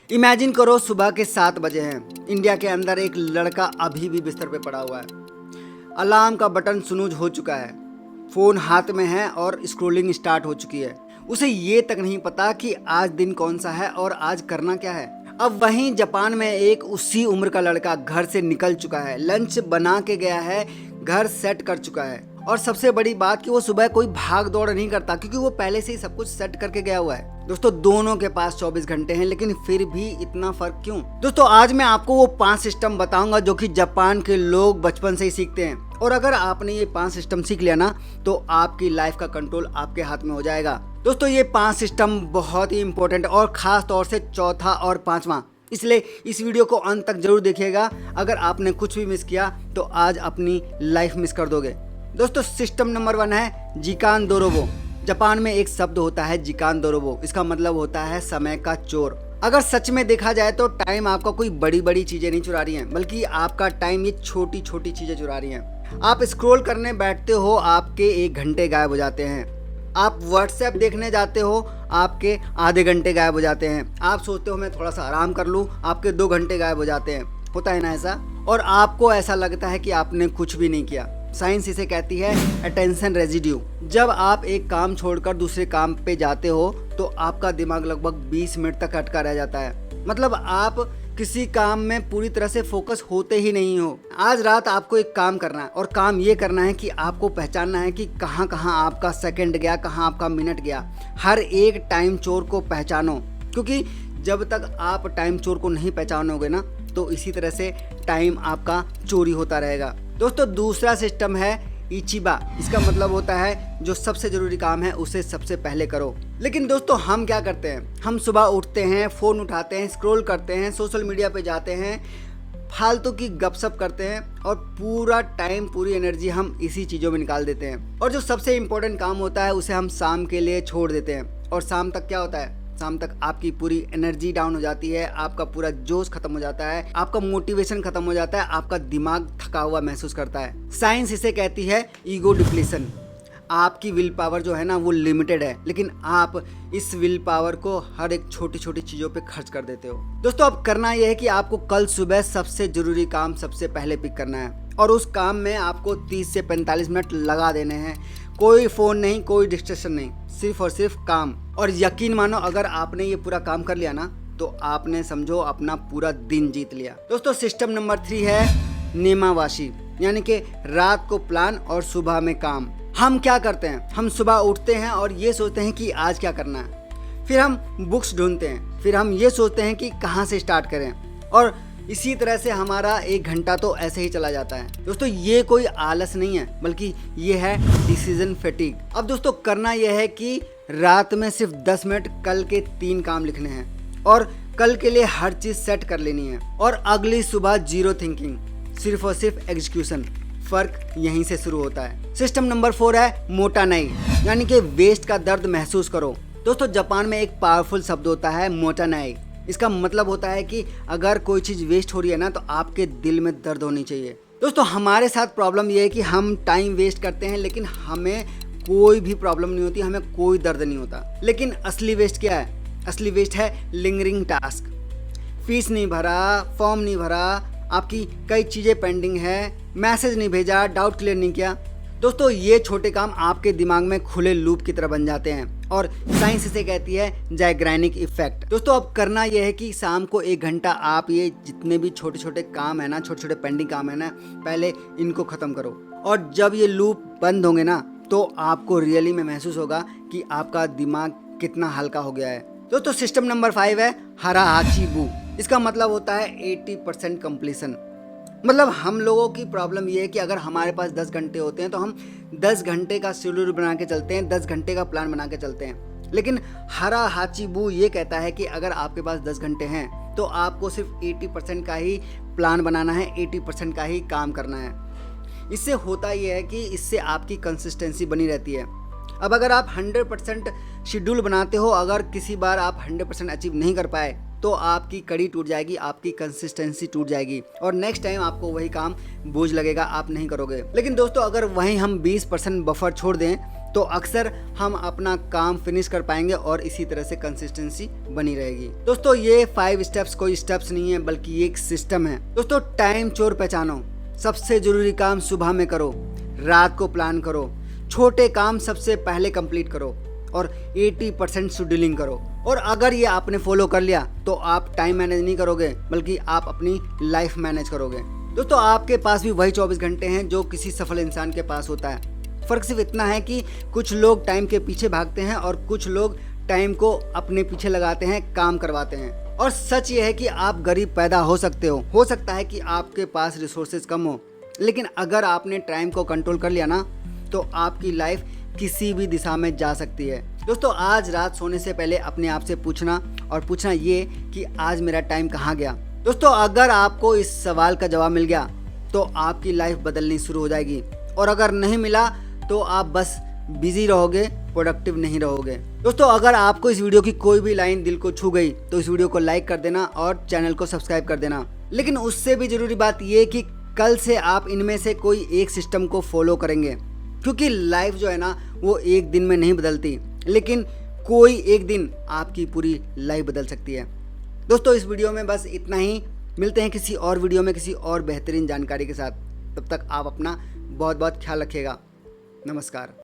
Imagine करो सुबह के 7 बजे हैं। इंडिया के अंदर एक लड़का अभी भी बिस्तर पे पड़ा हुआ है। अलार्म का बटन स्नूज हो चुका है, फोन हाथ में है और स्क्रॉलिंग स्टार्ट हो चुकी है। उसे ये तक नहीं पता कि आज दिन कौन सा है और आज करना क्या है। अब वहीं जापान में एक उसी उम्र का लड़का घर से निकल चुका है, लंच बना के गया है, घर सेट कर चुका है और सबसे बड़ी बात कि वो सुबह कोई भाग दौड़ नहीं करता क्योंकि वो पहले से ही सब कुछ सेट करके गया हुआ है। दोस्तों दोनों के पास 24 घंटे हैं, लेकिन फिर भी इतना फर्क क्यों? दोस्तों आज मैं आपको वो 5 सिस्टम बताऊंगा जो कि जापान के लोग बचपन से ही सीखते हैं, और अगर आपने ये 5 सिस्टम सीख लिया ना तो आपकी लाइफ का कंट्रोल आपके हाथ में हो जाएगा। दोस्तों ये 5 सिस्टम बहुत ही इंपॉर्टेंट और खास तौर से चौथा और पांचवा, इसलिए इस वीडियो को अंत तक जरूर देखिएगा। अगर आपने कुछ भी मिस किया तो आज अपनी लाइफ मिस कर दोगे। दोस्तों सिस्टम नंबर 1 है जिकान दोरोबो। जापान में एक शब्द होता है जिकान दोरोबो, इसका मतलब होता है समय का चोर। अगर सच में देखा जाए तो टाइम आपका कोई बड़ी बड़ी चीजें नहीं चुरा रही हैं, बल्कि आपका टाइम ये छोटी छोटी चीजें चुरा रही हैं। आप स्क्रॉल करने बैठते हो, आपके 1 घंटे गायब हो जाते हैं। आप व्हाट्सएप देखने जाते हो, आपके आधे घंटे गायब हो जाते हैं। आप सोचते हो मैं थोड़ा सा आराम कर लूँ, आपके 2 घंटे गायब हो जाते हैं। होता है ना ऐसा? और आपको ऐसा लगता है कि आपने कुछ भी नहीं किया। साइंस इसे कहती है अटेंशन रेजिड्यू। जब आप एक काम छोड़कर दूसरे काम पे जाते हो तो आपका दिमाग लगभग 20 मिनट तक अटका रह जाता है। मतलब आप किसी काम में पूरी तरह से फोकस होते ही नहीं हो। आज रात आपको एक काम करना है और काम ये करना है कि आपको पहचानना है कि कहाँ कहाँ आपका सेकंड गया, कहाँ आपका मिनट गया। हर एक टाइम चोर को पहचानो, क्योंकि जब तक आप टाइम चोर को नहीं पहचानोगे ना तो इसी तरह से टाइम आपका चोरी होता रहेगा। दोस्तों दूसरा सिस्टम है इचिबा। इसका मतलब होता है जो सबसे जरूरी काम है उसे सबसे पहले करो। लेकिन दोस्तों हम क्या करते हैं? हम सुबह उठते हैं, फोन उठाते हैं, स्क्रॉल करते हैं, सोशल मीडिया पे जाते हैं, फालतू की गपशप करते हैं और पूरा टाइम पूरी एनर्जी हम इसी चीज़ों में निकाल देते हैं। और जो सबसे इम्पोर्टेंट काम होता है उसे हम शाम के लिए छोड़ देते हैं। और शाम तक क्या होता है? शाम तक आपकी पूरी एनर्जी डाउन हो जाती है, आपका पूरा जोश खत्म हो जाता है, आपका मोटिवेशन खत्म हो जाता है, आपका दिमाग थका हुआ महसूस करता है। साइंस इसे कहती है ईगो डिप्लीशन। आपकी विल पावर जो है ना वो लिमिटेड है, लेकिन आप इस विल पावर को हर एक छोटी छोटी चीजों पे खर्च कर देते हो। दोस्तों अब करना यह है कि आपको कल सुबह सबसे जरूरी काम सबसे पहले पिक करना है और उस काम में आपको 30 से 45 मिनट लगा देने हैं। कोई फोन नहीं, कोई डिस्ट्रैक्शन नहीं, सिर्फ और सिर्फ काम। और यकीन मानो अगर आपने ये पूरा काम कर लिया ना तो आपने समझो अपना पूरा दिन जीत लिया। दोस्तों सिस्टम नंबर 3 है नेमावाशी, यानी कि रात को प्लान और सुबह में काम। हम क्या करते हैं? हम सुबह उठते हैं और ये सोचते हैं कि आज क्या करना है, फिर हम बुक्स ढूंढते हैं, फिर हम ये सोचते हैं कि कहाँ से स्टार्ट करें, और इसी तरह से हमारा 1 घंटा तो ऐसे ही चला जाता है। दोस्तों ये कोई आलस नहीं है, बल्कि ये है डिसीजन फैटिग। अब दोस्तों करना यह है कि रात में सिर्फ 10 मिनट कल के 3 काम लिखने हैं और कल के लिए हर चीज सेट कर लेनी है, और अगली सुबह जीरो थिंकिंग, सिर्फ और सिर्फ एग्जीक्यूशन। फर्क यहीं से शुरू होता है। सिस्टम नंबर 4 है मोटा नहीं, यानी कि वेस्ट का दर्द महसूस करो। दोस्तों जापान में एक पावरफुल शब्द होता है मोटा नहीं। इसका मतलब होता है कि अगर कोई चीज वेस्ट हो रही है ना तो आपके दिल में दर्द होनी चाहिए। दोस्तों हमारे साथ प्रॉब्लम यह है कि हम टाइम वेस्ट करते हैं लेकिन हमें कोई भी प्रॉब्लम नहीं होती, हमें कोई दर्द नहीं होता। लेकिन असली वेस्ट क्या है? असली वेस्ट है लिंगरिंग टास्क। फीस नहीं भरा, फॉर्म नहीं भरा, आपकी कई चीजें पेंडिंग है, मैसेज नहीं भेजा, डाउट क्लियर नहीं किया। दोस्तों ये छोटे काम आपके दिमाग में खुले लूप की तरह बन जाते हैं और साइंस इसे कहती है जाइग्रैनिक इफेक्ट। दोस्तों अब करना यह है कि शाम को 1 घंटा आप ये जितने भी छोटे छोटे काम है ना, छोटे छोटे पेंडिंग काम है ना, पहले इनको खत्म करो। और जब ये लूप बंद होंगे ना तो आपको रियली में महसूस होगा कि आपका दिमाग कितना हल्का हो गया है। दोस्तों सिस्टम नंबर 5 है हरा हाची बू। इसका मतलब होता है 80% कंप्लीशन। मतलब हम लोगों की प्रॉब्लम ये है कि अगर हमारे पास 10 घंटे होते हैं तो हम 10 घंटे का शेड्यूल बना के चलते हैं, 10 घंटे का प्लान बना के चलते हैं। लेकिन हरा हाचीबू ये कहता है कि अगर आपके पास 10 घंटे हैं तो आपको सिर्फ 80% का ही प्लान बनाना है, 80% का ही काम करना है। इससे होता ये है कि इससे आपकी कंसिस्टेंसी बनी रहती है। अब अगर आप 100% शेड्यूल बनाते हो, अगर किसी बार आप 100% अचीव नहीं कर पाए तो आपकी कड़ी टूट जाएगी, आपकी कंसिस्टेंसी टूट जाएगी और नेक्स्ट टाइम आपको वही काम बोझ लगेगा, आप नहीं करोगे। लेकिन दोस्तों अगर वहीं हम 20% बफर छोड़ दें तो अक्सर हम अपना काम फिनिश कर पाएंगे और इसी तरह से कंसिस्टेंसी बनी रहेगी। दोस्तों ये 5 स्टेप्स कोई स्टेप्स नहीं है बल्कि ये एक सिस्टम है। दोस्तों टाइम चोर पहचानो, सबसे जरूरी काम सुबह में करो, रात को प्लान करो, छोटे काम सबसे पहले कंप्लीट करो और 80% शेड्यूलिंग करो। और अगर ये आपने फॉलो कर लिया तो आप टाइम मैनेज नहीं करोगे बल्कि आप अपनी लाइफ मैनेज करोगे। दोस्तों आपके पास भी वही 24 घंटे हैं जो किसी सफल इंसान के पास होता है। फर्क सिर्फ इतना है कि कुछ लोग टाइम के पीछे भागते हैं और कुछ लोग टाइम को अपने पीछे लगाते हैं, काम करवाते हैं। और सच ये है कि आप गरीब पैदा हो सकते हो सकता है कि आपके पास रिसोर्सेज कम हो, लेकिन अगर आपने टाइम को कंट्रोल कर लिया ना तो आपकी लाइफ किसी भी दिशा में जा सकती है। दोस्तों आज रात सोने से पहले अपने आप से पूछना ये कि आज मेरा टाइम कहाँ गया। दोस्तों अगर आपको इस सवाल का जवाब मिल गया तो आपकी लाइफ बदलनी शुरू हो जाएगी, और अगर नहीं मिला तो आप बस बिजी रहोगे, प्रोडक्टिव नहीं रहोगे। दोस्तों अगर आपको इस वीडियो की कोई भी लाइन दिल को छू गई तो इस वीडियो को लाइक कर देना और चैनल को सब्सक्राइब कर देना। लेकिन उससे भी जरूरी बात यह कि कल से आप इनमें से कोई एक सिस्टम को फॉलो करेंगे, क्योंकि लाइफ जो है ना वो एक दिन में नहीं बदलती, लेकिन कोई एक दिन आपकी पूरी लाइफ बदल सकती है। दोस्तों इस वीडियो में बस इतना ही। मिलते हैं किसी और वीडियो में किसी और बेहतरीन जानकारी के साथ। तब तक आप अपना बहुत बहुत ख्याल रखिएगा। नमस्कार।